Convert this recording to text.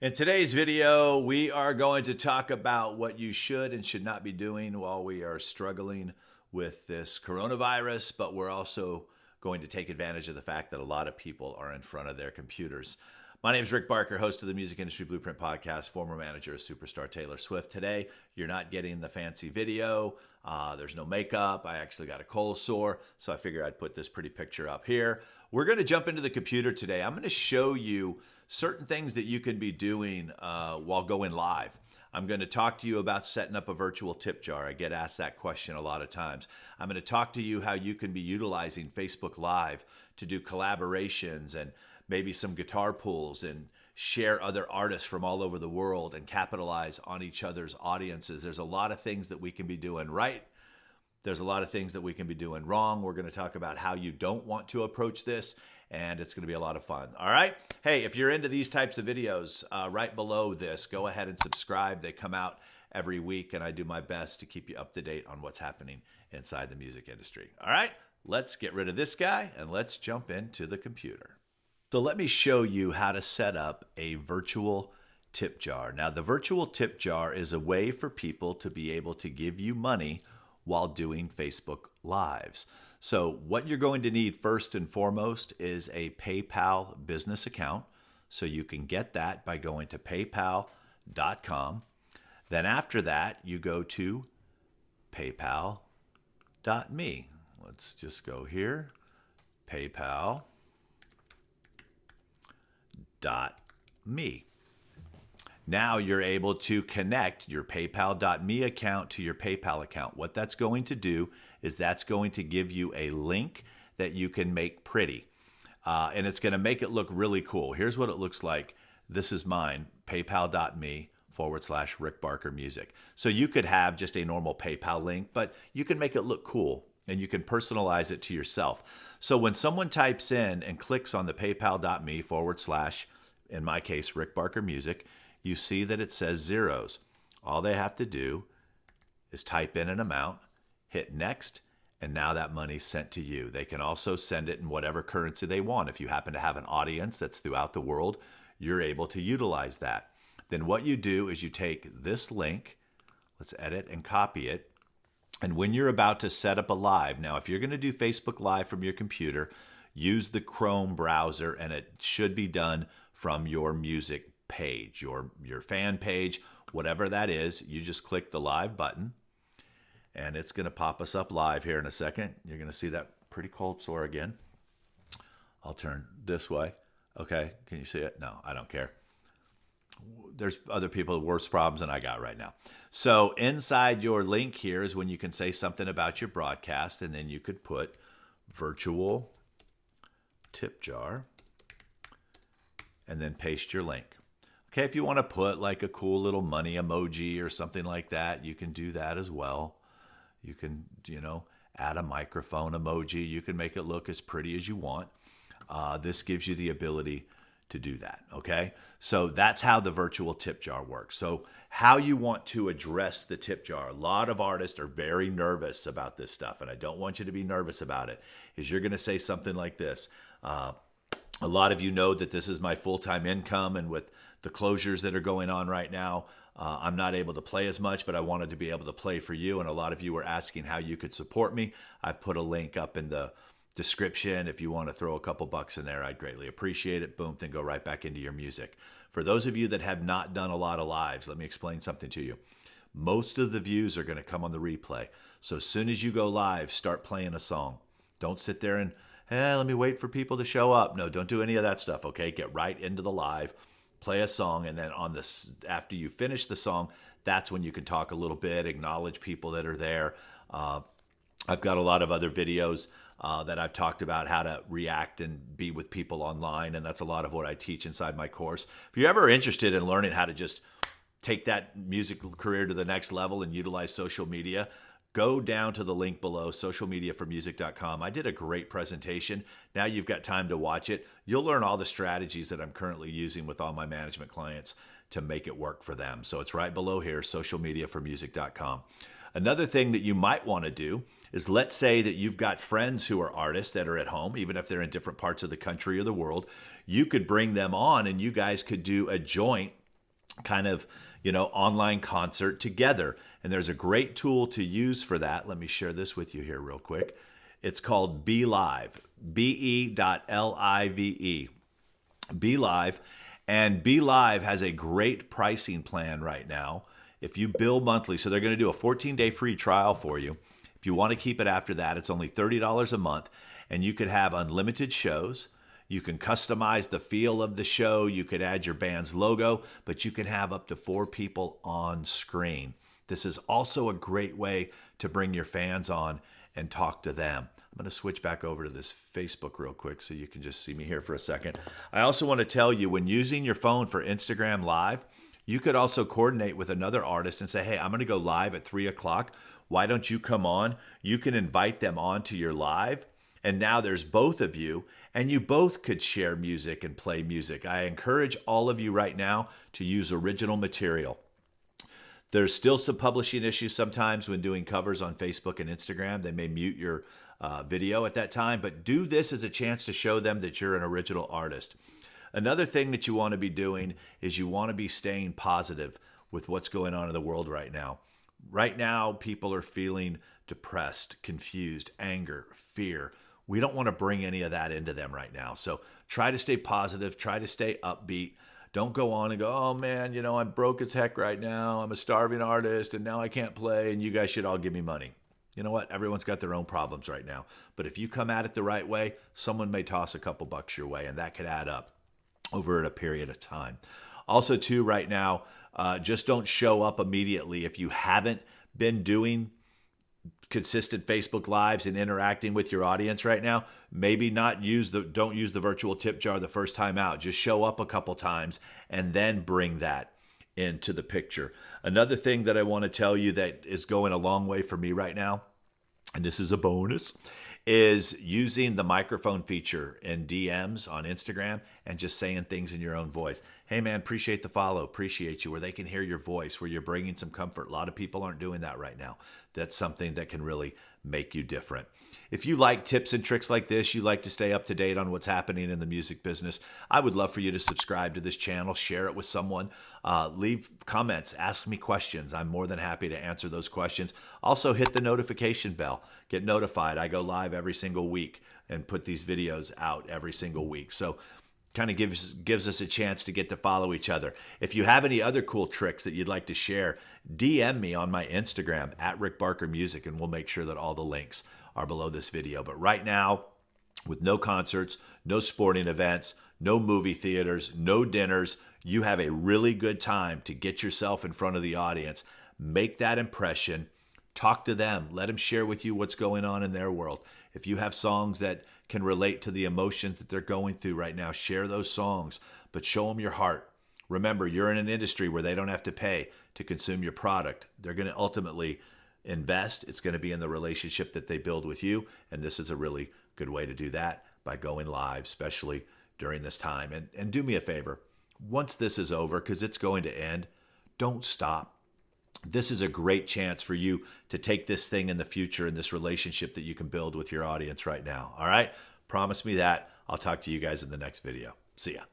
In today's video, we are going to talk about what you should and should not be doing while we are struggling with this coronavirus, but we're also going to take advantage of the fact that a lot of people are in front of their computers. My name is Rick Barker, host of the Music Industry Blueprint podcast, former manager of superstar Taylor Swift. Today, you're not getting the fancy video. There's no makeup. I actually got a cold sore, so I figured I'd put this pretty picture up here. We're going to jump into the computer today. I'm going to show you certain things that you can be doing while going live. I'm going to talk to you about setting up a virtual tip jar. I get asked that question a lot of times. I'm going to talk to you how you can be utilizing Facebook Live to do collaborations and maybe some guitar pulls and share other artists from all over the world and capitalize on each other's audiences. There's a lot of things that we can be doing right. There's a lot of things that we can be doing wrong. We're going to talk about how you don't want to approach this, and it's going to be a lot of fun. All right? Hey, if you're into these types of videos, right below this, go ahead and subscribe. They come out every week, and I do my best to keep you up to date on what's happening inside the music industry. All right? Let's get rid of this guy, and let's jump into the computer. So let me show you how to set up a virtual tip jar. Now, the virtual tip jar is a way for people to be able to give you money while doing Facebook Lives. So what you're going to need first and foremost is a PayPal business account. So you can get that by going to paypal.com. Then after that, you go to paypal.me. Let's just go here, paypal.me. Now you're able to connect your paypal.me account to your PayPal account. What that's going to do is that's going to give you a link that you can make pretty. And it's going to make it look really cool. Here's what it looks like. This is mine, paypal.me/Rick Barker Music. So you could have just a normal PayPal link, but you can make it look cool and you can personalize it to yourself. So when someone types in and clicks on the paypal.me/, in my case, Rick Barker Music, you see that it says zeros. All they have to do is type in an amount, hit next, and now that money's sent to you. They can also send it in whatever currency they want. If you happen to have an audience that's throughout the world, you're able to utilize that. Then what you do is you take this link, let's edit and copy it, and when you're about to set up a live, now if you're going to do Facebook Live from your computer, use the Chrome browser, and it should be done from your music page, your fan page, whatever that is. You just click the live button and it's going to pop us up live here in a second. You're going to see that pretty cold sore again. I'll turn this way. Okay, can you see it? No, I don't care. There's other people with worse problems than I got right now. So inside your link here is when you can say something about your broadcast, and then you could put virtual tip jar and then paste your link. Okay, if you want to put like a cool little money emoji or something like that, you can do that as well. You can, add a microphone emoji. You can make it look as pretty as you want. This gives you the ability to do that, okay? So that's how the virtual tip jar works. So how you want to address the tip jar. A lot of artists are very nervous about this stuff, and I don't want you to be nervous about it, is you're going to say something like this. A lot of you know that this is my full-time income, and with the closures that are going on right now, I'm not able to play as much, but I wanted to be able to play for you. And a lot of you were asking how you could support me. I've put a link up in the description. If you want to throw a couple bucks in there, I'd greatly appreciate it. Boom, then go right back into your music. For those of you that have not done a lot of lives, let me explain something to you. Most of the views are going to come on the replay. So as soon as you go live, start playing a song. Don't sit there and, let me wait for people to show up. No, don't do any of that stuff, okay? Get right into the live. Play a song, and then after you finish the song, that's when you can talk a little bit, acknowledge people that are there. I've got a lot of other videos that I've talked about how to react and be with people online, and that's a lot of what I teach inside my course. If you're ever interested in learning how to just take that musical career to the next level and utilize social media, go down to the link below, socialmediaformusic.com. I did a great presentation. Now you've got time to watch it. You'll learn all the strategies that I'm currently using with all my management clients to make it work for them. So it's right below here, socialmediaformusic.com. Another thing that you might want to do is, let's say that you've got friends who are artists that are at home, even if they're in different parts of the country or the world. You could bring them on and you guys could do a joint kind of, online concert together. And there's a great tool to use for that. Let me share this with you here real quick. It's called BeLive, BE.LIVE, BeLive. And BeLive has a great pricing plan right now. If you bill monthly, so they're going to do a 14-day free trial for you. If you want to keep it after that, it's only $30 a month, and you could have unlimited shows. You can customize the feel of the show. You could add your band's logo, but you can have up to 4 people on screen. This is also a great way to bring your fans on and talk to them. I'm going to switch back over to this Facebook real quick so you can just see me here for a second. I also want to tell you, when using your phone for Instagram Live, you could also coordinate with another artist and say, hey, I'm going to go live at 3 o'clock. Why don't you come on? You can invite them on to your live. And now there's both of you, and you both could share music and play music. I encourage all of you right now to use original material. There's still some publishing issues sometimes when doing covers on Facebook and Instagram. They may mute your video at that time, but do this as a chance to show them that you're an original artist. Another thing that you want to be doing is you want to be staying positive with what's going on in the world right now. Right now, people are feeling depressed, confused, anger, fear. We don't want to bring any of that into them right now. So try to stay positive, try to stay upbeat. Don't go on and go, oh man, I'm broke as heck right now. I'm a starving artist and now I can't play and you guys should all give me money. You know what? Everyone's got their own problems right now. But if you come at it the right way, someone may toss a couple bucks your way and that could add up over a period of time. Also, too, right now, just don't show up immediately. If you haven't been doing consistent Facebook Lives and interacting with your audience right now, maybe don't use the virtual tip jar the first time out. Just show up a couple times and then bring that into the picture. Another thing that I want to tell you that is going a long way for me right now, and this is a bonus, is using the microphone feature in DMs on Instagram and just saying things in your own voice. Hey man, appreciate the follow, appreciate you, where they can hear your voice, where you're bringing some comfort. A lot of people aren't doing that right now. That's something that can really make you different. If you like tips and tricks like this, you like to stay up to date on what's happening in the music business, I would love for you to subscribe to this channel, share it with someone, leave comments, ask me questions. I'm more than happy to answer those questions. Also hit the notification bell, get notified. I go live every single week and put these videos out every single week. So kind of gives us a chance to get to follow each other. If you have any other cool tricks that you'd like to share, DM me on my Instagram at Rick Barker Music, and we'll make sure that all the links are below this video. But right now, with no concerts, no sporting events, no movie theaters, no dinners, you have a really good time to get yourself in front of the audience, make that impression, talk to them, let them share with you what's going on in their world. If you have songs that can relate to the emotions that they're going through right now, share those songs, but show them your heart. Remember, you're in an industry where they don't have to pay to consume your product. They're going to ultimately invest. It's going to be in the relationship that they build with you, and this is a really good way to do that by going live, especially during this time. And do me a favor, once this is over, because it's going to end, don't stop. This is a great chance for you to take this thing in the future in this relationship that you can build with your audience right now. All right? Promise me that. I'll talk to you guys in the next video. See ya.